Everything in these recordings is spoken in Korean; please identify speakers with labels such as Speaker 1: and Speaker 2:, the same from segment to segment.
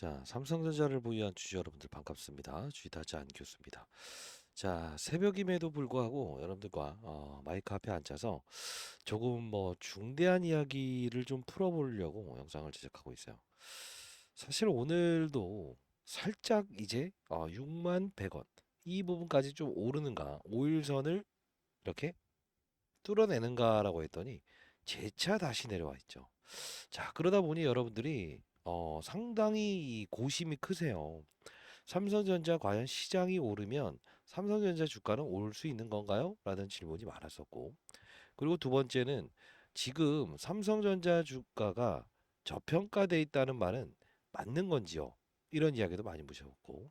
Speaker 1: 자, 삼성전자를 보유한 주주 여러분들 반갑습니다. 주식타자 안 교수입니다. 자, 새벽임에도 불구하고 여러분들과 마이크 앞에 앉아서 조금 중대한 이야기를 좀 풀어보려고 영상을 제작하고 있어요. 사실 오늘도 살짝 이제 6만 100원 이 부분까지 좀 오르는가 5일선을 이렇게 뚫어내는가라고 했더니 재차 다시 내려와 있죠. 자, 그러다 보니 여러분들이 상당히 이 고심이 크세요. 삼성전자 과연 시장이 오르면 삼성전자 주가는 오를 수 있는 건가요? 라는 질문이 많았었고, 그리고 두 번째는 지금 삼성전자 주가가 저평가돼 있다는 말은 맞는 건지요? 이런 이야기도 많이 묻혔고,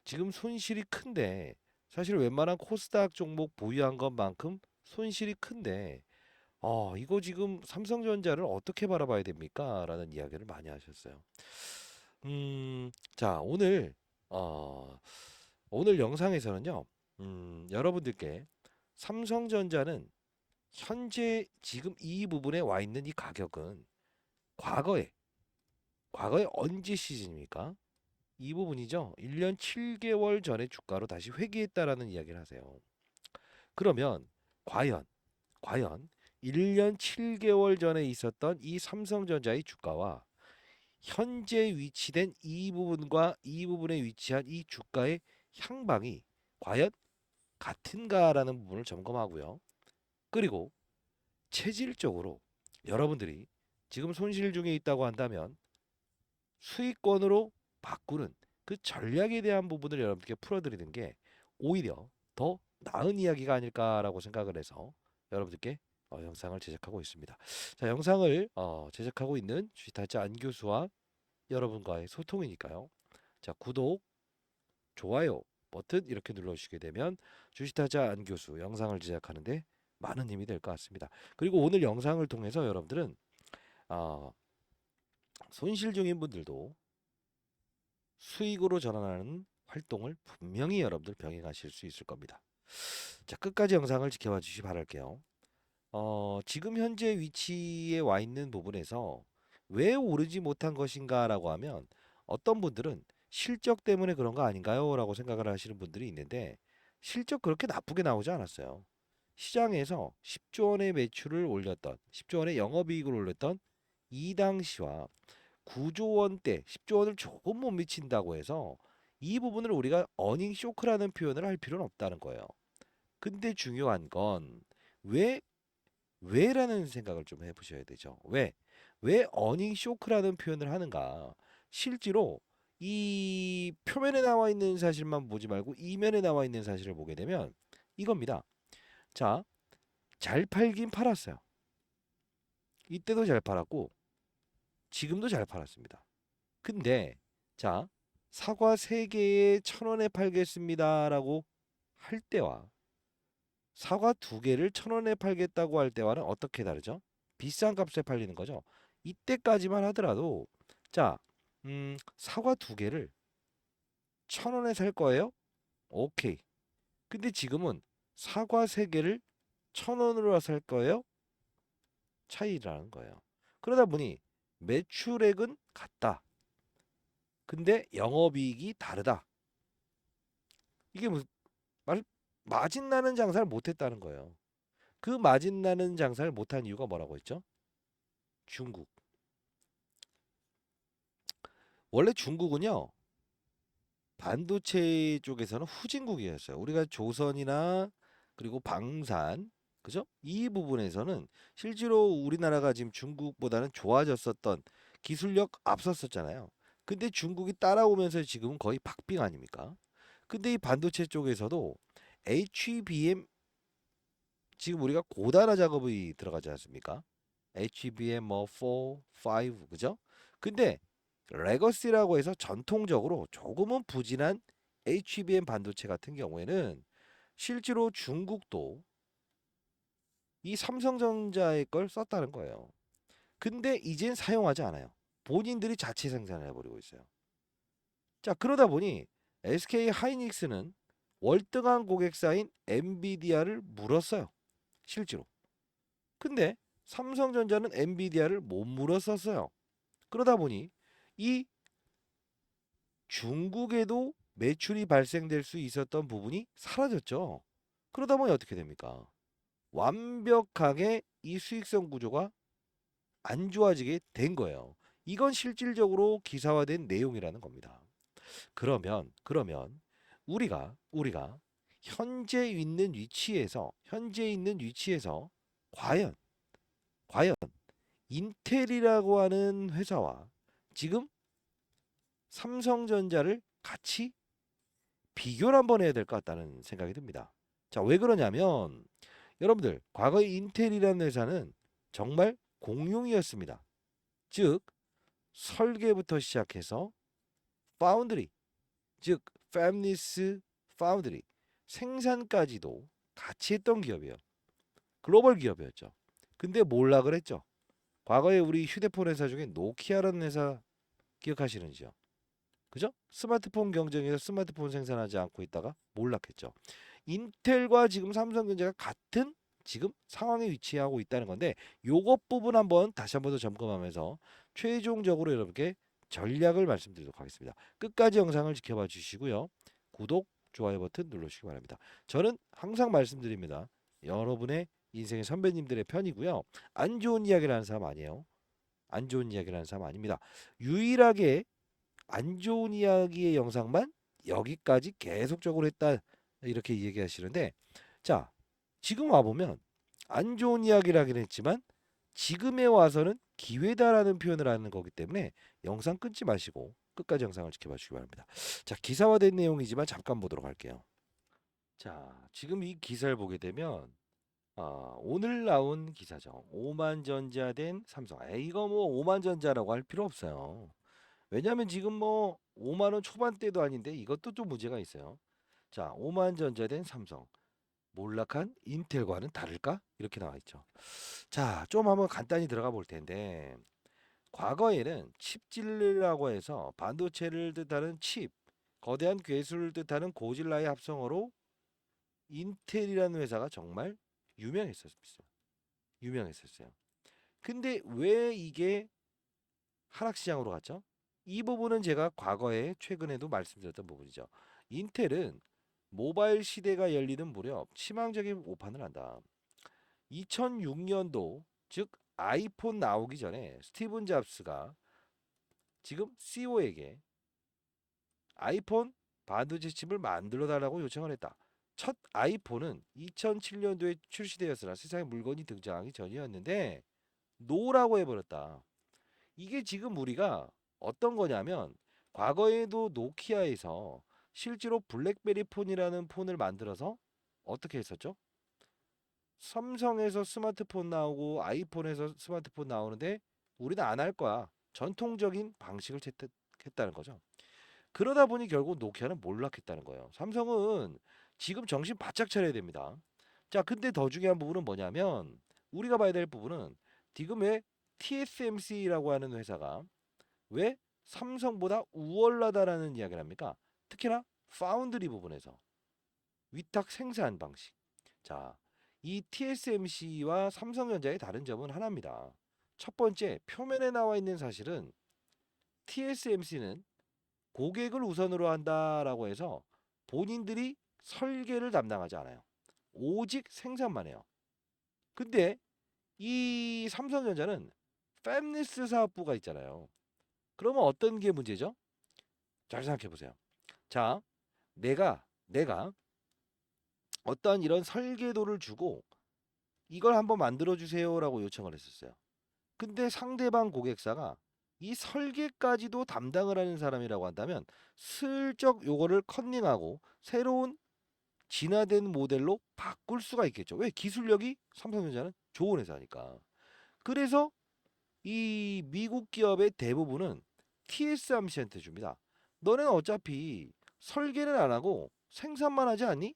Speaker 1: 지금 손실이 큰데 사실 웬만한 코스닥 종목 보유한 것만큼 손실이 큰데 이거 지금 삼성전자를 어떻게 바라봐야 됩니까? 라는 이야기를 많이 하셨어요. 자, 어, 오늘 영상에서는요, 여러분들께 삼성전자는 현재 지금 이 부분에 와 있는 이 가격은 과거에, 과거에 언제 시즌입니까? 이 부분이죠. 1년 7개월 전의 주가로 다시 회귀했다라는 이야기를 하세요. 그러면 과연 1년 7개월 전에 있었던 이 삼성전자의 주가와 현재 위치된 이 부분과 이 부분에 위치한 이 주가의 향방이 과연 같은가라는 부분을 점검하고요. 그리고 체질적으로 여러분들이 지금 손실 중에 있다고 한다면 수익권으로 바꾸는 그 전략에 대한 부분을 여러분께 풀어드리는 게 오히려 더 나은 이야기가 아닐까라고 생각을 해서 여러분들께 영상을 제작하고 있습니다. 자, 영상을 제작하고 있는 주식타짜 안 교수와 여러분과의 소통이니까요. 자, 구독, 좋아요 버튼 이렇게 눌러주시게 되면 주식타짜 안 교수 영상을 제작하는데 많은 힘이 될 것 같습니다. 그리고 오늘 영상을 통해서 여러분들은 어, 손실 중인 분들도 수익으로 전환하는 활동을 분명히 여러분들 병행하실 수 있을 겁니다. 자, 끝까지 영상을 지켜봐 주시기 바랄게요. 지금 현재 위치에 와 있는 부분에서 왜 오르지 못한 것인가라고 하면 어떤 분들은 실적 때문에 그런 거 아닌가요? 라고 생각을 하시는 분들이 있는데 실적 그렇게 나쁘게 나오지 않았어요. 시장에서 10조 원의 매출을 올렸던 10조 원의 영업이익을 올렸던 이 당시와 9조 원대 10조 원을 조금 못 미친다고 해서 이 부분을 우리가 어닝 쇼크라는 표현을 할 필요는 없다는 거예요. 근데 중요한 건 왜, 왜라는 생각을 좀 해보셔야 되죠. 왜 어닝 쇼크라는 표현을 하는가? 실제로 이 표면에 나와 있는 사실만 보지 말고 이면에 나와 있는 사실을 보게 되면 이겁니다. 자, 잘 팔긴 팔았어요. 이때도 잘 팔았고 지금도 잘 팔았습니다. 근데 자, 사과 3개에 1,000원에 팔겠습니다라고 할 때와 사과 2개를 1,000원에 팔겠다고 할 때와는 어떻게 다르죠? 비싼 값에 팔리는 거죠. 이때까지만 하더라도 자, 사과 2개를 1,000원에 살 거예요? 오케이. 근데 지금은 사과 3개를 1,000원으로 살 거예요? 차이라는 거예요. 그러다 보니 매출액은 같다. 근데 영업이익이 다르다. 이게 무슨 말 마진 나는 장사를 못했다는 거예요. 그 마진 나는 장사를 못한 이유가 뭐라고 했죠? 중국. 원래 중국은요 반도체 쪽에서는 후진국이었어요. 우리가 조선이나 그리고 방산 그죠? 이 부분에서는 실제로 우리나라가 지금 중국보다는 좋아졌었던 기술력 앞섰었잖아요. 근데 중국이 따라오면서 지금은 거의 박빙 아닙니까? 근데 이 반도체 쪽에서도 HBM 지금 우리가 고단화 작업이 들어가지 않습니까? HBM 뭐 4, 5 그죠? 근데 레거시라고 해서 전통적으로 조금은 부진한 HBM 반도체 같은 경우에는 실제로 중국도 이 삼성전자의 걸 썼다는 거예요. 근데 이젠 사용하지 않아요. 본인들이 자체 생산을 해버리고 있어요. 자, 그러다 보니 SK 하이닉스는 월등한 고객사인 엔비디아를 물었어요. 실제로. 근데 삼성전자는 엔비디아를 못 물었었어요. 그러다 보니 이 중국에도 매출이 발생될 수 있었던 부분이 사라졌죠. 그러다 보니 어떻게 됩니까? 완벽하게 이 수익성 구조가 안 좋아지게 된 거예요. 이건 실질적으로 기사화된 내용이라는 겁니다. 그러면 우리가 현재 있는 위치에서 과연 인텔이라고 하는 회사와 지금 삼성전자를 같이 비교를 한번 해야 될 것 같다는 생각이 듭니다. 자, 왜 그러냐면 여러분들 과거에 인텔이라는 회사는 정말 공룡이었습니다. 즉 설계부터 시작해서 파운드리, 즉 팹리스 파운드리 생산까지도 같이 했던 기업이에요. 글로벌 기업이었죠. 근데 몰라 그랬죠. 과거에 우리 휴대폰 회사 중에 노키아라는 회사 기억하시는지요? 그죠? 스마트폰 경쟁에서 스마트폰 생산하지 않고 있다가 몰락했죠. 인텔과 지금 삼성전자가 같은 지금 상황에 위치하고 있다는 건데 요것 부분 한번 다시 한번 더 점검하면서 최종적으로 여러분께 전략을 말씀드리도록 하겠습니다. 끝까지 영상을 지켜봐 주시고요. 구독, 좋아요 버튼 눌러주시기 바랍니다. 저는 항상 말씀드립니다. 여러분의 인생의 선배님들의 편이고요. 안 좋은 이야기를 하는 사람 아니에요. 안 좋은 이야기를 하는 사람 아닙니다. 유일하게 안 좋은 이야기의 영상만 여기까지 계속적으로 했다 이렇게 얘기하시는데 자 지금 와보면 안 좋은 이야기를 하긴 했지만 지금에 와서는 기회다라는 표현을 하는 거기 때문에 영상 끊지 마시고 끝까지 영상을 지켜봐 주시기 바랍니다. 자 기사화된 내용이지만 잠깐 보도록 할게요. 자 지금 이 기사를 보게 되면 오늘 나온 기사죠. 오만전자 된 삼성. 이거 뭐 오만전자라고 할 필요 없어요. 왜냐하면 지금 뭐 5만 원 초반대도 아닌데 이것도 좀 문제가 있어요. 자, 오만전자 된 삼성. 몰락한 인텔과는 다를까? 이렇게 나와 있죠. 자, 좀 한번 간단히 들어가 볼 텐데 과거에는 칩질이라고 해서 반도체를 뜻하는 칩, 거대한 괴수를 뜻하는 고질라의 합성어로 인텔이라는 회사가 정말 유명했었어요. 유명했었어요. 근데 왜 이게 하락시장으로 갔죠? 이 부분은 제가 과거에 최근에도 말씀드렸던 부분이죠. 인텔은 모바일 시대가 열리는 무렵 치명적인 오판을 한다. 2006년도 즉 아이폰 나오기 전에 스티븐 잡스가 지금 CEO에게 아이폰 반도체 칩을 만들어 달라고 요청을 했다. 첫 아이폰은 2007년도에 출시되었으나 세상에 물건이 등장하기 전이었는데 노라고 해버렸다. 이게 지금 우리가 어떤 거냐면 과거에도 노키아에서 실제로 블랙베리 폰이라는 폰을 만들어서 어떻게 했었죠? 삼성에서 스마트폰 나오고 아이폰에서 스마트폰 나오는데 우리는 안 할 거야. 전통적인 방식을 채택했다는 거죠. 그러다 보니 결국 노키아는 몰락했다는 거예요. 삼성은 지금 정신 바짝 차려야 됩니다. 자, 근데 더 중요한 부분은 뭐냐면 우리가 봐야 될 부분은 지금 왜 TSMC라고 하는 회사가 왜 삼성보다 우월하다라는 이야기를 합니까? 특히나 파운드리 부분에서 위탁 생산 방식. 자, 이 TSMC와 삼성전자의 다른 점은 하나입니다. 첫 번째, 표면에 나와 있는 사실은 TSMC는 고객을 우선으로 한다라고 해서 본인들이 설계를 담당하지 않아요. 오직 생산만 해요. 근데 이 삼성전자는 팹리스 사업부가 있잖아요. 그러면 어떤 게 문제죠? 잘 생각해 보세요. 자, 내가 어떠한 이런 설계도를 주고 이걸 한번 만들어 주세요라고 요청을 했었어요. 근데 상대방 고객사가 이 설계까지도 담당을 하는 사람이라고 한다면 슬쩍 요거를 컨닝하고 새로운 진화된 모델로 바꿀 수가 있겠죠. 왜? 기술력이 삼성전자는 좋은 회사니까. 그래서 이 미국 기업의 대부분은 TSMC한테 줍니다. 너네는 어차피 설계는 안 하고 생산만 하지 않니?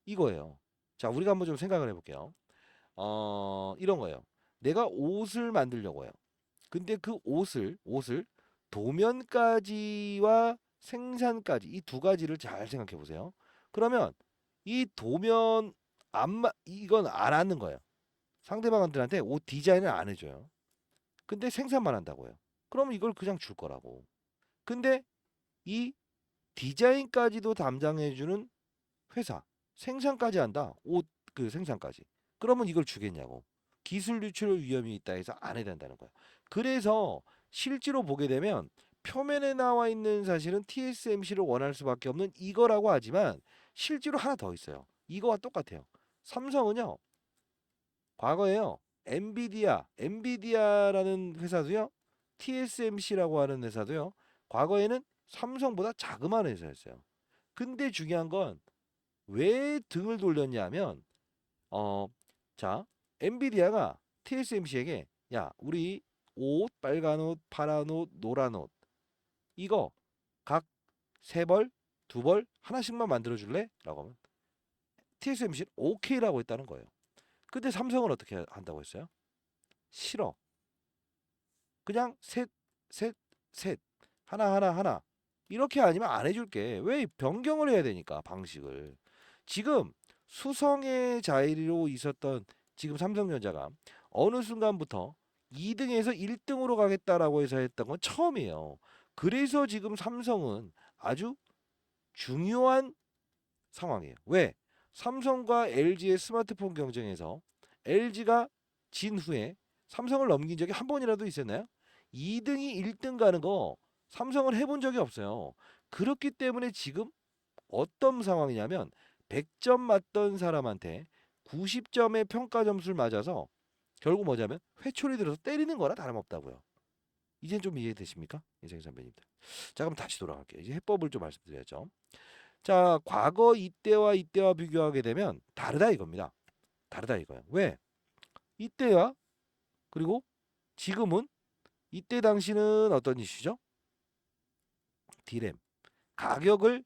Speaker 1: 이거예요. 자, 우리가 한번 좀 생각을 해볼게요. 이런 거예요. 내가 옷을 만들려고 해요. 근데 그 옷을 도면까지와 생산까지 이 두 가지를 잘 생각해 보세요. 그러면 이 도면 이건 안 하는 거예요. 상대방들한테 옷 디자인을 안 해줘요. 근데 생산만 한다고요. 그러면 이걸 그냥 줄 거라고. 근데 이 디자인까지도 담당해주는 회사, 생산까지 한다. 옷 그 생산까지. 그러면 이걸 주겠냐고. 기술 유출 위험이 있다 해서 안 해야 된다는 거야. 그래서 실제로 보게 되면 표면에 나와 있는 사실은 TSMC를 원할 수밖에 없는 이거라고 하지만 실제로 하나 더 있어요. 이거와 똑같아요. 삼성은요, 과거에요, 엔비디아라는 회사도요, TSMC라고 하는 회사도요, 과거에는 삼성보다 자그마한 회사였어요. 근데 중요한 건 왜 등을 돌렸냐면, 어, 자, 엔비디아가 TSMC에게, 야, 우리 옷, 빨간 옷, 파란 옷, 노란 옷, 이거 각 세 벌, 두 벌, 하나씩만 만들어 줄래? 라고 하면 TSMC는 오케이라고 했다는 거예요. 근데 삼성은 어떻게 한다고 했어요? 싫어. 그냥 셋, 셋, 셋. 하나, 하나, 하나. 이렇게 아니면 안 해줄게. 왜 변경을 해야 되니까, 방식을. 지금 수성의 자리로 있었던 지금 삼성전자가 어느 순간부터 2등에서 1등으로 가겠다라고 해서 했던 건 처음이에요. 그래서 지금 삼성은 아주 중요한 상황이에요. 왜? 삼성과 LG의 스마트폰 경쟁에서 LG가 진 후에 삼성을 넘긴 적이 한 번이라도 있었나요? 2등이 1등 가는 거 삼성은 해본 적이 없어요. 그렇기 때문에 지금 어떤 상황이냐면 100점 맞던 사람한테 90점의 평가 점수를 맞아서 결국 뭐냐면 회초리 들어서 때리는 거나 다름없다고요. 이젠 좀 이해되십니까? 이생 선배님들. 자, 그럼 다시 돌아갈게요. 이제 해법을 좀 말씀드려야죠. 자, 과거 이때와 이때와 비교하게 되면 다르다 이겁니다. 다르다 이거예요. 왜? 이때와 그리고 지금은, 이때 당시는 어떤 이슈죠? 디램. 가격을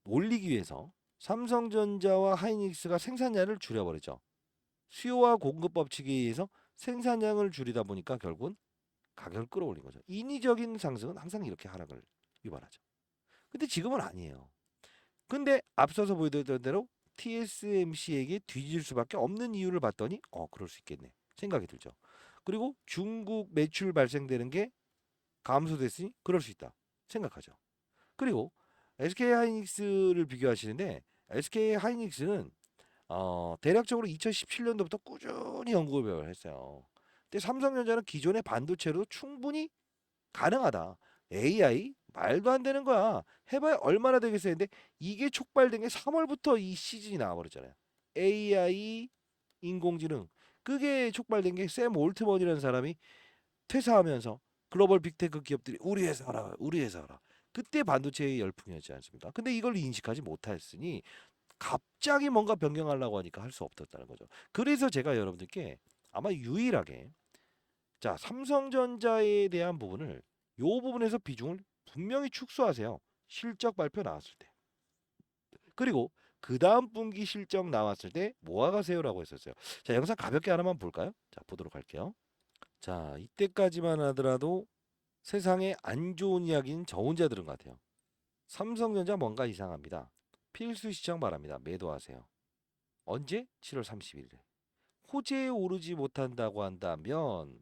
Speaker 1: 올리기 위해서 삼성전자와 하이닉스가 생산량을 줄여버리죠. 수요와 공급 법칙에 의해서 생산량을 줄이다 보니까 결국은 가격을 끌어올린 거죠. 인위적인 상승은 항상 이렇게 하락을 유발하죠. 근데 지금은 아니에요. 근데 앞서서 보여드렸던 대로 TSMC에게 뒤질 수밖에 없는 이유를 봤더니 그럴 수 있겠네 생각이 들죠. 그리고 중국 매출 발생되는 게 감소됐으니 그럴 수 있다 생각하죠. 그리고 SK하이닉스를 비교하시는데 SK하이닉스는 대략적으로 2017년도부터 꾸준히 연구개발을 했어요. 근데 삼성전자는 기존의 반도체로 충분히 가능하다. AI 말도 안 되는 거야. 해봐야 얼마나 되겠어 했는데 이게 촉발된 게 3월부터 이 시즌이 나와버렸잖아요. AI 인공지능 그게 촉발된 게 샘 올트먼이라는 사람이 퇴사하면서 글로벌 빅테크 기업들이 우리 회사 하라 우리 회사 하라 그때 반도체의 열풍이었지 않습니까? 근데 이걸 인식하지 못했으니 갑자기 뭔가 변경하려고 하니까 할 수 없었다는 거죠. 그래서 제가 여러분들께 아마 유일하게 자, 삼성전자에 대한 부분을 요 부분에서 비중을 분명히 축소하세요. 실적 발표 나왔을 때. 그리고 그 다음 분기 실적 나왔을 때 모아가세요라고 했었어요. 자, 영상 가볍게 하나만 볼까요? 자, 보도록 할게요. 자, 이때까지만 하더라도 세상에 안 좋은 이야기는 저 혼자 들은 것 같아요. 삼성전자 뭔가 이상합니다. 필수 시청 바랍니다. 매도하세요. 언제? 7월 31일에. 호재에 오르지 못한다고 한다면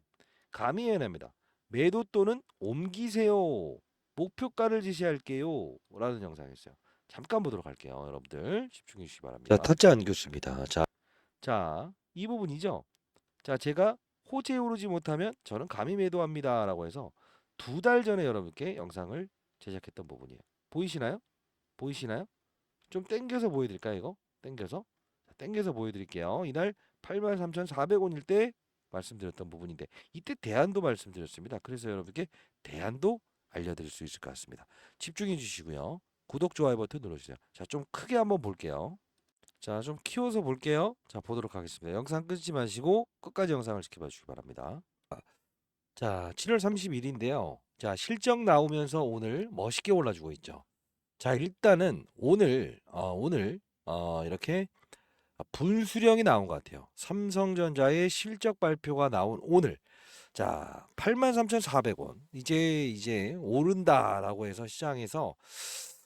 Speaker 1: 감히 해냅니다. 매도 또는 옮기세요. 목표가를 제시할게요. 라는 영상이었어요. 잠깐 보도록 할게요. 여러분들 집중해 주시기 바랍니다. 자, 타짜 안 교수입니다. 자, 이 부분이죠. 자, 제가 호재에 오르지 못하면 저는 감히 매도합니다. 라고 해서 2달 전에 여러분께 영상을 제작했던 부분이에요. 보이시나요? 보이시나요? 좀 땡겨서 보여드릴까요? 이거? 땡겨서? 자, 땡겨서 보여드릴게요. 이날 83,400원일 때 말씀드렸던 부분인데 이때 대안도 말씀드렸습니다. 그래서 여러분께 대안도 알려드릴 수 있을 것 같습니다. 집중해 주시고요. 구독, 좋아요 버튼 눌러주세요. 자, 좀 크게 한번 볼게요. 자, 좀 키워서 볼게요. 자, 보도록 하겠습니다. 영상 끊지 마시고 끝까지 영상을 지켜봐 주시기 바랍니다. 자, 7월 30일인데요. 자, 실적 나오면서 오늘 멋있게 올라주고 있죠. 자, 일단은 오늘 이렇게 분수령이 나온 것 같아요. 삼성전자의 실적 발표가 나온 오늘. 자, 83,400원. 이제 오른다라고 해서 시장에서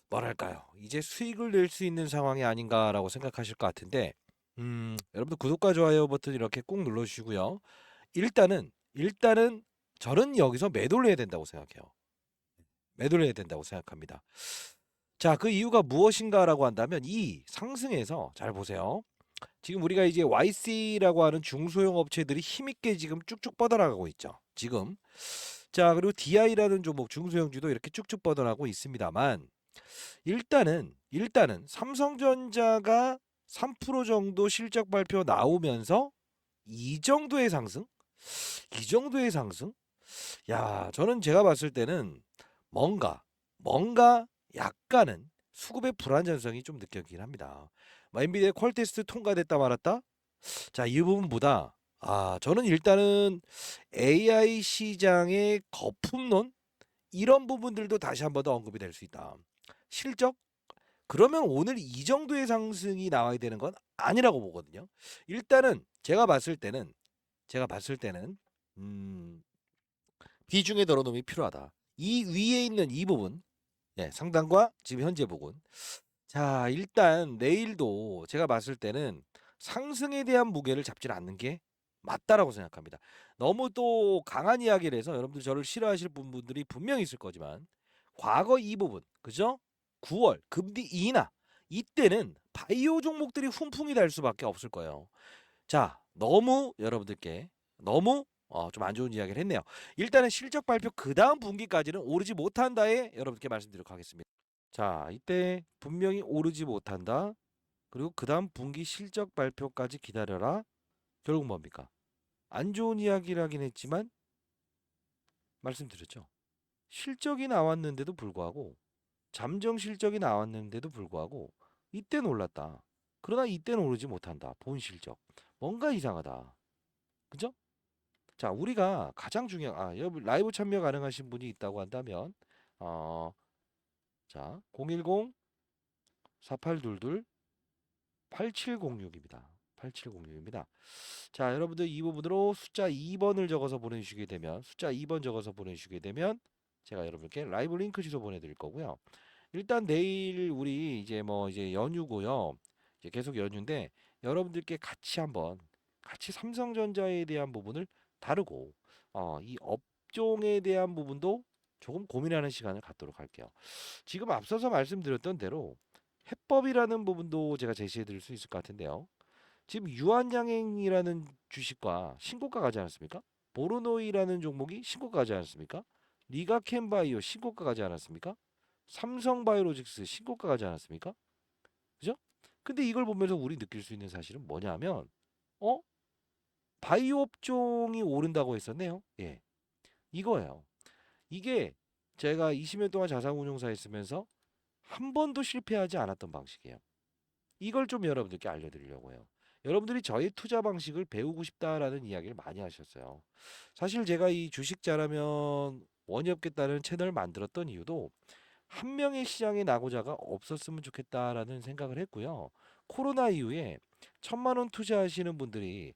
Speaker 1: 뭐랄까요? 이제 수익을 낼 수 있는 상황이 아닌가라고 생각하실 것 같은데, 여러분들 구독과 좋아요 버튼 이렇게 꾹 눌러주시고요. 일단은 저는 여기서 매도를 해야 된다고 생각해요. 매도를 해야 된다고 생각합니다. 자, 그 이유가 무엇인가라고 한다면 이 상승에서 잘 보세요. 지금 우리가 이제 YC라고 하는 중소형 업체들이 힘있게 지금 쭉쭉 뻗어나가고 있죠. 지금. 자, 그리고 DI라는 종목 중소형주도 이렇게 쭉쭉 뻗어나가고 있습니다만 일단은 삼성전자가 3% 정도 실적 발표 나오면서 이 정도의 상승? 이 정도의 상승? 야, 저는 제가 봤을 때는 뭔가 약간은 수급의 불안전성이 좀 느껴지긴 합니다. 뭐 엔비디아 퀄 테스트 통과됐다 말았다? 자, 이 부분보다 저는 일단은 AI 시장의 거품론 이런 부분들도 다시 한번 더 언급이 될 수 있다. 실적? 그러면 오늘 이 정도의 상승이 나와야 되는 건 아니라고 보거든요. 일단은 제가 봤을 때는 음, 비중의 덜어놓음이 필요하다. 이 위에 있는 이 부분, 예, 상단과 지금 현재 부분. 자, 일단 내일도 제가 봤을 때는 상승에 대한 무게를 잡지 않는 게 맞다라고 생각합니다. 너무 또 강한 이야기를 해서 여러분들 저를 싫어하실 분들이 분명히 있을 거지만 과거 이 부분, 그죠? 9월 금리 인하 이때는 바이오 종목들이 훈풍이 될 수밖에 없을 거예요. 자, 너무 여러분들께 너무 좀 안 좋은 이야기를 했네요. 일단은 실적 발표 그 다음 분기까지는 오르지 못한다에 여러분께 말씀드리도록 하겠습니다. 자, 이때 분명히 오르지 못한다. 그리고 그 다음 분기 실적 발표까지 기다려라. 결국 뭡니까? 안 좋은 이야기라긴 했지만 말씀드렸죠. 실적이 나왔는데도 불구하고 잠정 실적이 나왔는데도 불구하고 이때는 올랐다. 그러나 이때는 오르지 못한다. 본 실적. 뭔가 이상하다. 그죠? 자, 우리가 가장 중요한 여러분 라이브 참여 가능하신 분이 있다고 한다면 어, 자, 010 4822 8706입니다. 8706입니다. 자, 여러분들 이 부분으로 숫자 2번을 적어서 보내주시게 되면 숫자 2번 적어서 보내주시게 되면 제가 여러분께 라이브 링크 주소 보내드릴 거고요. 일단 내일 우리 이제 연휴고요. 이제 계속 연휴인데 여러분들께 같이 삼성전자에 대한 부분을 다루고 이 업종에 대한 부분도 조금 고민하는 시간을 갖도록 할게요. 지금 앞서서 말씀드렸던 대로 해법이라는 부분도 제가 제시해 드릴 수 있을 것 같은데요. 지금 유한양행이라는 주식과 신고가 가지 않았습니까? 보르노이라는 종목이 신고가 가지 않았습니까? 리가켄바이오 신고가 가지 않았습니까? 삼성바이오로직스 신고가 가지 않았습니까? 그죠? 근데 이걸 보면서 우리 느낄 수 있는 사실은 뭐냐면 어? 바이오 업종이 오른다고 했었네요. 예. 이거예요. 이게 제가 20년 동안 자산운용사 했으면서 한 번도 실패하지 않았던 방식이에요. 이걸 좀 여러분들께 알려드리려고 해요. 여러분들이 저의 투자 방식을 배우고 싶다라는 이야기를 많이 하셨어요. 사실 제가 이 주식 잘하면 원이 없겠다는 채널을 만들었던 이유도 한 명의 시장의 낙오자가 없었으면 좋겠다라는 생각을 했고요. 코로나 이후에 1,000만 원 투자하시는 분들이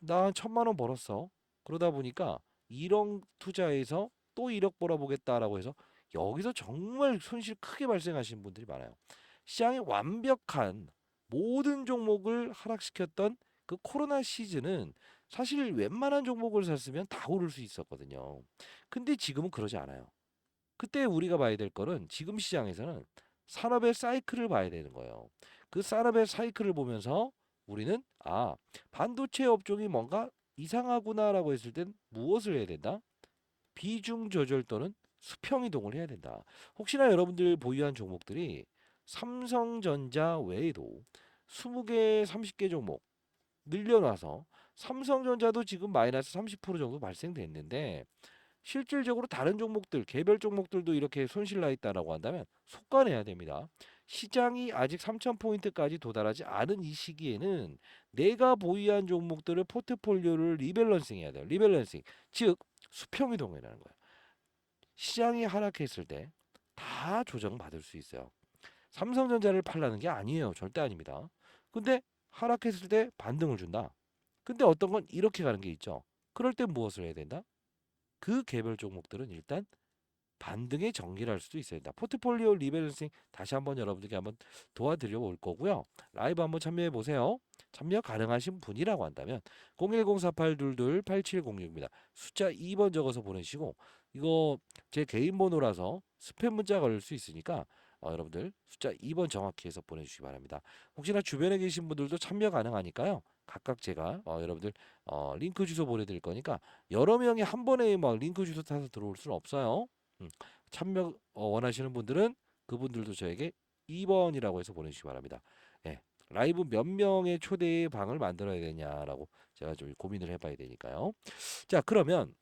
Speaker 1: 나 1,000만 원 벌었어. 그러다 보니까 1억 투자해서 또 1억 벌어보겠다라고 해서 여기서 정말 손실 크게 발생하시는 분들이 많아요. 시장의 완벽한 모든 종목을 하락시켰던 그 코로나 시즌은 사실 웬만한 종목을 샀으면 다 오를 수 있었거든요. 근데 지금은 그러지 않아요. 그때 우리가 봐야 될 거는 지금 시장에서는 산업의 사이클을 봐야 되는 거예요. 그 산업의 사이클을 보면서 우리는 반도체 업종이 뭔가 이상하구나라고 했을 땐 무엇을 해야 된다? 비중 조절 또는 수평 이동을 해야 된다. 혹시나 여러분들 보유한 종목들이 삼성전자 외에도 20개, 30개 종목 늘려놔서 삼성전자도 지금 마이너스 30% 정도 발생됐는데 실질적으로 다른 종목들, 개별 종목들도 이렇게 손실 나 있다라고 한다면 속관해야 됩니다. 시장이 아직 3,000포인트까지 도달하지 않은 이 시기에는 내가 보유한 종목들의 포트폴리오를 리밸런싱 해야 돼요. 리밸런싱. 즉 수평 이동이라는 거예요. 시장이 하락했을 때 다 조정받을 수 있어요. 삼성전자를 팔라는 게 아니에요. 절대 아닙니다. 근데 하락했을 때 반등을 준다. 근데 어떤 건 이렇게 가는 게 있죠. 그럴 땐 무엇을 해야 된다? 그 개별 종목들은 일단 반등에 정리를 할 수도 있어야 된다. 포트폴리오 리밸런싱 다시 한번 여러분들께 한번 도와드려 볼 거고요. 라이브 한번 참여해 보세요. 참여 가능하신 분이라고 한다면 010-4822-8706입니다. 숫자 2번 적어서 보내시고 이거 제 개인 번호라서 스팸 문자 걸릴 수 있으니까 여러분들 숫자 2번 정확히 해서 보내주시기 바랍니다. 혹시나 주변에 계신 분들도 참여 가능하니까요. 각각 제가 여러분들 링크 주소 보내드릴 거니까 여러 명이 한 번에 막 링크 주소 타서 들어올 수는 없어요. 참여 원하시는 분들은 그분들도 저에게 2번이라고 해서 보내주시기 바랍니다. 예, 라이브 몇 명의 초대 방을 만들어야 되냐라고 제가 좀 고민을 해봐야 되니까요. 자, 그러면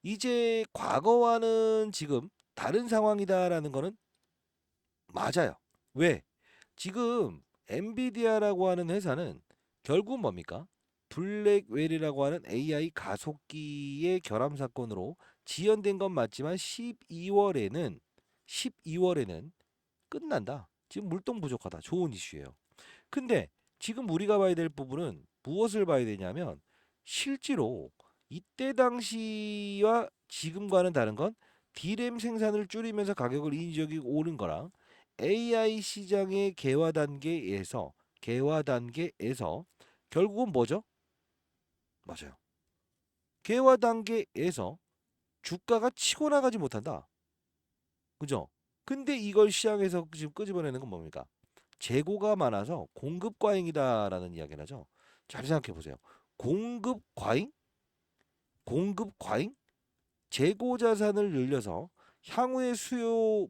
Speaker 1: 이제 과거와는 지금 다른 상황이다라는 거는 맞아요. 왜? 지금 엔비디아라고 하는 회사는 결국 뭡니까? 블랙웰이라고 하는 AI 가속기의 결함 사건으로 지연된 건 맞지만 12월에는 끝난다. 지금 물동 부족하다. 좋은 이슈예요. 근데 지금 우리가 봐야 될 부분은 무엇을 봐야 되냐면 실제로 이때 당시와 지금과는 다른 건 D램 생산을 줄이면서 가격을 인위적으로 오른 거랑 AI 시장의 개화 단계에서 결국은 뭐죠? 맞아요. 개화 단계에서 주가가 치고 나가지 못한다. 그죠? 근데 이걸 시장에서 지금 끄집어내는 건 뭡니까? 재고가 많아서 공급 과잉이다라는 이야기를 하죠. 잘 생각해 보세요. 공급 과잉? 공급 과잉? 재고 자산을 늘려서 향후의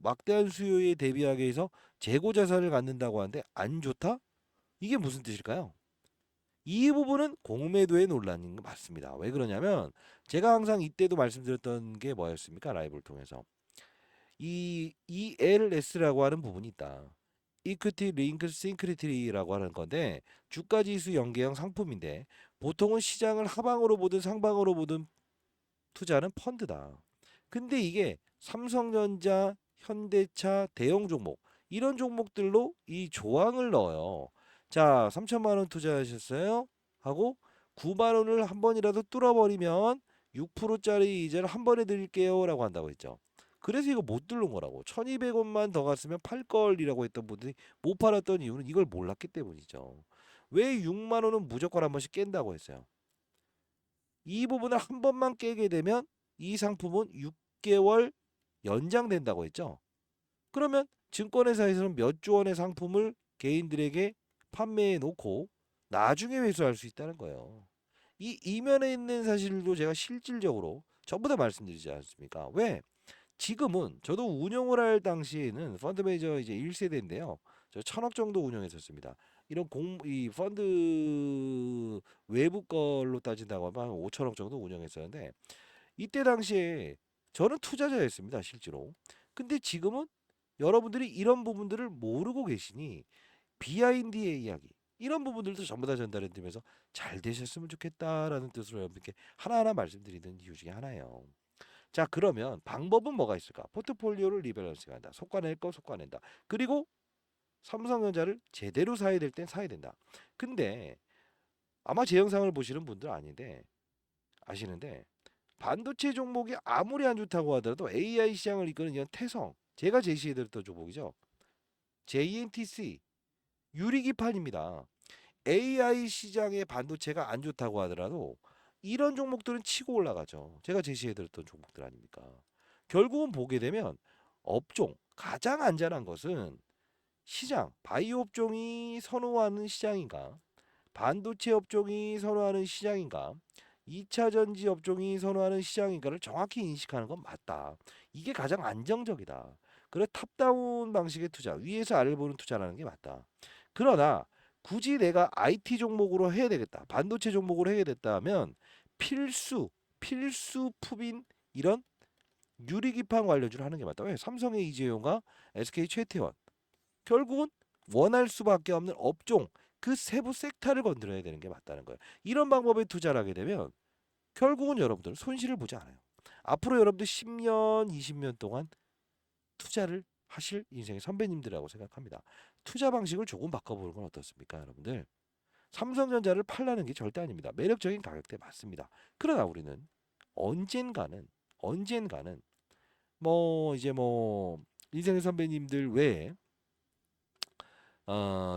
Speaker 1: 막대한 수요에 대비하기 위해서 재고 자산을 갖는다고 하는데 안 좋다? 이게 무슨 뜻일까요? 이 부분은 공매도의 논란인 거 맞습니다. 왜 그러냐면 제가 항상 이때도 말씀드렸던 게 뭐였습니까? 라이브를 통해서. 이 ELS라고 하는 부분이 있다. Equity Linked Security라고 하는 건데 주가지수 연계형 상품인데 보통은 시장을 하방으로 보든 상방으로 보든 투자하는 펀드다. 근데 이게 삼성전자, 현대차, 대형 종목 이런 종목들로 이 조항을 넣어요. 자, 3천만 원 투자하셨어요? 하고 9만 원을 한 번이라도 뚫어버리면 6%짜리 이자를 한 번에 드릴게요라고 한다고 했죠. 그래서 이거 못 뚫는 거라고. 1,200원만 더 갔으면 팔 걸이라고 했던 분들이 못 팔았던 이유는 이걸 몰랐기 때문이죠. 왜 6만 원은 무조건 한 번씩 깬다고 했어요? 이 부분을 한 번만 깨게 되면 이 상품은 6개월 연장된다고 했죠. 그러면 증권회사에서는 몇 조 원의 상품을 개인들에게 판매해 놓고 나중에 회수할 수 있다는 거예요. 이 이면에 있는 사실도 제가 실질적으로 전부 다 말씀드리지 않습니까? 왜? 지금은 저도 운영을 할 당시에는 펀드 매니저 이제 1세대인데요. 저 1,000억 정도 운영했었습니다. 이런 이 펀드 외부 걸로 따진다고 하면 한 5천억 정도 운영했었는데 이때 당시에 저는 투자자였습니다, 실제로. 근데 지금은 여러분들이 이런 부분들을 모르고 계시니 비하인드의 이야기 이런 부분들도 전부 다 전달해 드리면서 잘 되셨으면 좋겠다라는 뜻으로 여러분께 하나하나 말씀드리는 이유 중에 하나예요. 자, 그러면 방법은 뭐가 있을까? 포트폴리오를 리밸런싱한다. 속아낼 거 속아낸다. 그리고 삼성전자를 제대로 사야 될 땐 사야 된다. 근데 아마 제 영상을 보시는 분들 아닌데 아시는데 반도체 종목이 아무리 안 좋다고 하더라도 AI 시장을 이끄는 이런 태성 제가 제시해드렸던 종목이죠. JNTC 유리기판입니다. AI 시장의 반도체가 안 좋다고 하더라도 이런 종목들은 치고 올라가죠. 제가 제시해드렸던 종목들 아닙니까? 결국은 보게 되면 업종 가장 안전한 것은 시장 바이오 업종이 선호하는 시장인가 반도체 업종이 선호하는 시장인가 2차 전지 업종이 선호하는 시장인가를 정확히 인식하는 건 맞다. 이게 가장 안정적이다. 그래 탑다운 방식의 투자 위에서 아래를 보는 투자라는 게 맞다. 그러나 굳이 내가 IT 종목으로 해야 되겠다. 반도체 종목으로 해야 됐다면 필수품인 이런 유리기판 관련주를 하는 게 맞다. 왜? 삼성의 이재용과 SK 최태원 결국은 원할 수밖에 없는 업종 그 세부 섹터를 건드려야 되는 게 맞다는 거예요. 이런 방법에 투자를 하게 되면 결국은 여러분들은 손실을 보지 않아요. 앞으로 여러분들 10년, 20년 동안 투자를 하실 인생의 선배님들이라고 생각합니다. 투자 방식을 조금 바꿔보는 건 어떻습니까, 여러분들? 삼성전자를 팔라는 게 절대 아닙니다. 매력적인 가격대 맞습니다. 그러나 우리는 언젠가는 뭐 이제 뭐 인생의 선배님들 외에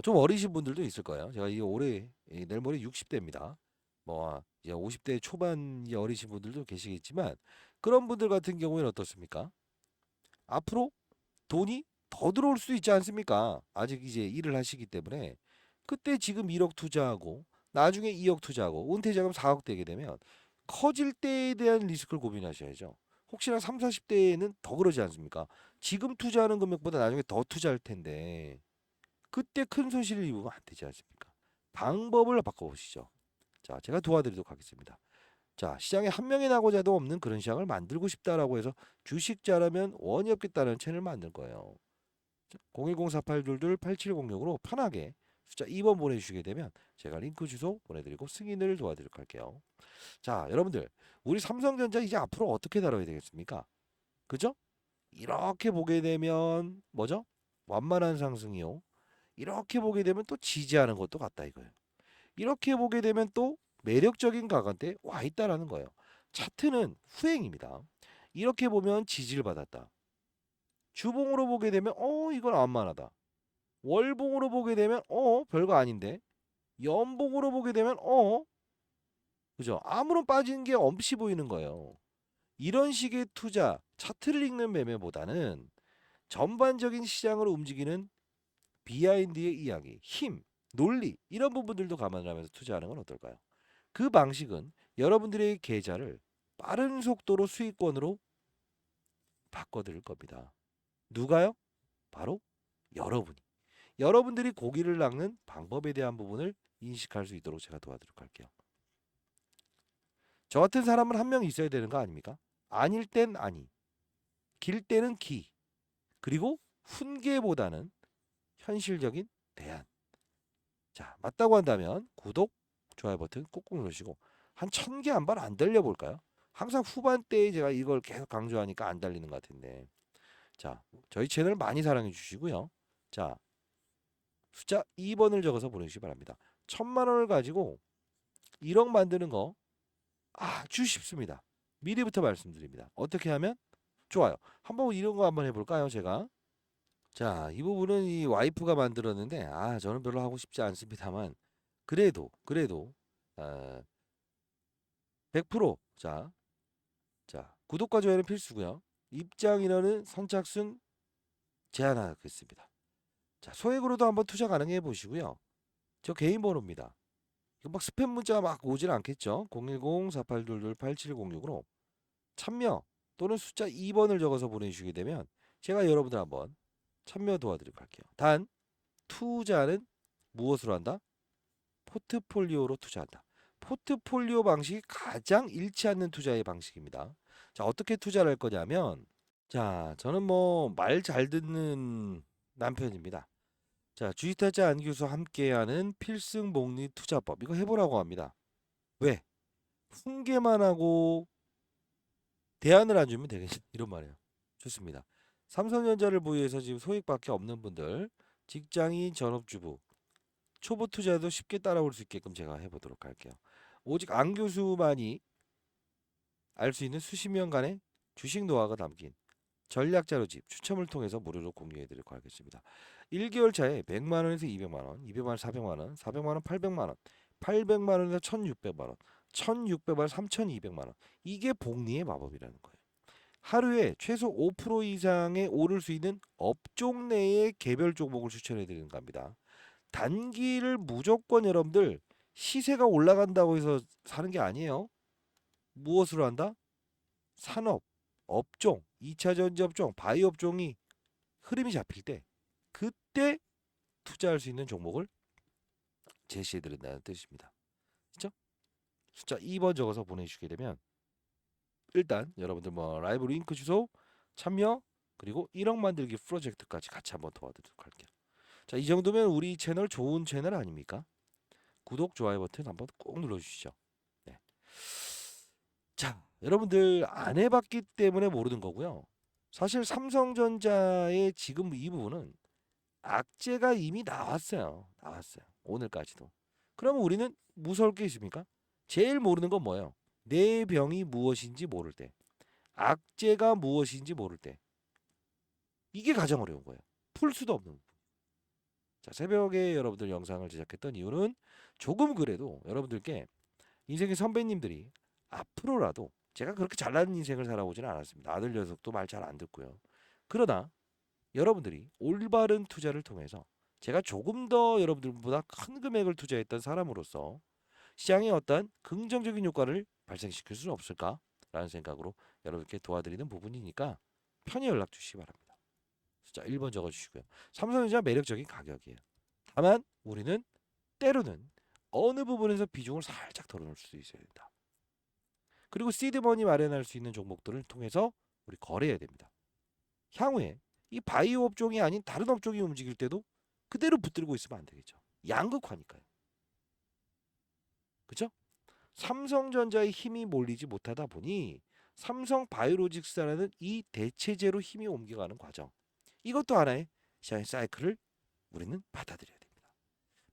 Speaker 1: 좀 어리신 분들도 있을 거예요. 제가 이 올해 내일 모레 60대입니다. 뭐 이제 50대 초반 어리신 분들도 계시겠지만 그런 분들 같은 경우에는 어떻습니까? 앞으로 돈이 더 들어올 수 있지 않습니까? 아직 이제 일을 하시기 때문에 그때 지금 1억 투자하고 나중에 2억 투자하고 은퇴자금 4억 되게 되면 커질 때에 대한 리스크를 고민하셔야죠. 혹시나 3, 40대에는 더 그러지 않습니까? 지금 투자하는 금액보다 나중에 더 투자할 텐데 그때 큰 손실을 입으면 안 되지 않습니까? 방법을 바꿔보시죠. 자, 제가 도와드리도록 하겠습니다. 자, 시장에 한 명의 나고자도 없는 그런 시장을 만들고 싶다라고 해서 주식 잘하면 원이 없겠다는 채널을 만들 거예요. 010-4822-8706으로 편하게 숫자 2번 보내주시게 되면 제가 링크 주소 보내드리고 승인을 도와드리도록 할게요. 자, 여러분들 우리 삼성전자 이제 앞으로 어떻게 다뤄야 되겠습니까? 그죠? 이렇게 보게 되면 뭐죠? 완만한 상승이요. 이렇게 보게 되면 또 지지하는 것도 같다 이거예요. 이렇게 보게 되면 또 매력적인 가격대에 와 있다라는 거예요. 차트는 후행입니다. 이렇게 보면 지지를 받았다. 주봉으로 보게 되면 이건 안만하다. 월봉으로 보게 되면 별거 아닌데. 연봉으로 보게 되면 그죠? 아무런 빠진 게 없이 보이는 거예요. 이런 식의 투자, 차트를 읽는 매매보다는 전반적인 시장을 움직이는 비하인드의 이야기, 힘, 논리 이런 부분들도 감안을 하면서 투자하는 건 어떨까요? 그 방식은 여러분들의 계좌를 빠른 속도로 수익권으로 바꿔드릴 겁니다. 누가요? 바로 여러분이. 여러분들이 고기를 낚는 방법에 대한 부분을 인식할 수 있도록 제가 도와드리도록 할게요. 저 같은 사람은 한 명 있어야 되는 거 아닙니까? 아닐 땐 아니, 길 때는 기, 그리고 훈계보다는 현실적인 대안. 자, 맞다고 한다면 구독, 좋아요 버튼 꾹꾹 누르시고 한 1000개 한 번 안 달려볼까요? 항상 후반대에 제가 이걸 계속 강조하니까 안 달리는 것 같은데. 자, 저희 채널 많이 사랑해 주시고요. 자, 숫자 2번을 적어서 보내주시기 바랍니다. 1000만 원을 가지고 1억 만드는 거 아주 쉽습니다. 미리부터 말씀드립니다. 어떻게 하면 좋아요. 한번 이런 거 한번 해볼까요, 제가? 자, 이 부분은 이 와이프가 만들었는데 저는 별로 하고 싶지 않습니다만 그래도 아, 100% 자, 구독과 좋아요는 필수고요. 입장 인원은 선착순 제한하겠습니다. 자, 소액으로도 한번 투자 가능해 보시고요. 저 개인 번호입니다. 이거 막 스팸 문자가 막 오질 않겠죠? 010-4822-8706으로 참여 또는 숫자 2번을 적어서 보내주시게 되면 제가 여러분들 한번 참여 도와드리도록 할게요. 단 투자는 무엇으로 한다? 포트폴리오로 투자한다. 포트폴리오 방식이 가장 잃지 않는 투자의 방식입니다. 자, 어떻게 투자를 할 거냐면 자, 저는 뭐 말 잘 듣는 남편입니다. 자, 주식타짜 안교수 함께하는 필승 복리 투자법 이거 해보라고 합니다. 왜? 훈계만 하고 대안을 안 주면 되겠지 이런 말이에요. 좋습니다. 삼성전자를 보유해서 지금 소액밖에 없는 분들, 직장인, 전업주부, 초보 투자도 쉽게 따라올 수 있게끔 제가 해보도록 할게요. 오직 안 교수만이 알 수 있는 수십 년간의 주식 노하우가 담긴 전략 자료집 추첨을 통해서 무료로 공유해 드리도록 하겠습니다. 1개월 차에 100만 원에서 200만 원, 200만 원, 400만 원, 400만 원, 800만 원, 800만 원에서 1600만 원, 1600만 원, 3200만 원. 이게 복리의 마법이라는 거예요. 하루에 최소 5% 이상에 오를 수 있는 업종 내의 개별 종목을 추천해 드리는 겁니다. 단기를 무조건 여러분들 시세가 올라간다고 해서 사는 게 아니에요. 무엇으로 한다? 산업, 업종, 2차 전지 업종, 바이오 업종이 흐름이 잡힐 때 그때 투자할 수 있는 종목을 제시해 드린다는 뜻입니다. 그렇죠? 숫자 2번 적어서 보내주시게 되면 일단 여러분들 뭐 라이브 링크 주소 참여 그리고 1억 만들기 프로젝트까지 같이 한번 도와드리도록 할게요. 자, 이 정도면 우리 채널 좋은 채널 아닙니까? 구독, 좋아요 버튼 한번 꼭 눌러주시죠. 네. 자, 여러분들 안 해봤기 때문에 모르는 거고요. 사실 삼성전자의 지금 이 부분은 악재가 이미 나왔어요. 나왔어요. 오늘까지도. 그러면 우리는 무서울 게 있습니까? 제일 모르는 건 뭐예요? 내 병이 무엇인지 모를 때. 악재가 무엇인지 모를 때. 이게 가장 어려운 거예요. 풀 수도 없는. 자, 새벽에 여러분들 영상을 제작했던 이유는 조금 그래도 여러분들께 인생의 선배님들이 앞으로라도 제가 그렇게 잘난 인생을 살아오지는 않았습니다. 아들 녀석도 말 잘 안 듣고요. 그러나 여러분들이 올바른 투자를 통해서 제가 조금 더 여러분들보다 큰 금액을 투자했던 사람으로서 시장에 어떤 긍정적인 효과를 발생시킬 수는 없을까라는 생각으로 여러분께 도와드리는 부분이니까 편히 연락 주시기 바랍니다. 숫자 1번 적어주시고요. 삼성전자 매력적인 가격이에요. 다만 우리는 때로는 어느 부분에서 비중을 살짝 덜어놓을 수 있어야 된다. 그리고 시드머니 마련할 수 있는 종목들을 통해서 우리 거래해야 됩니다. 향후에 이 바이오 업종이 아닌 다른 업종이 움직일 때도 그대로 붙들고 있으면 안 되겠죠. 양극화니까요. 그죠? 삼성전자의 힘이 몰리지 못하다 보니 삼성 바이오로직스라는 이 대체제로 힘이 옮겨가는 과정. 이것도 하나의 시장의 사이클을 우리는 받아들여야 됩니다.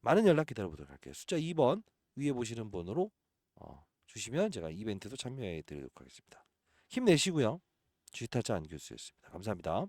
Speaker 1: 많은 연락 기다려보도록 할게요. 숫자 2번 위에 보시는 번호로 주시면 제가 이벤트도 참여해 드리도록 하겠습니다. 힘내시고요. 주식타짜 안교수였습니다. 감사합니다.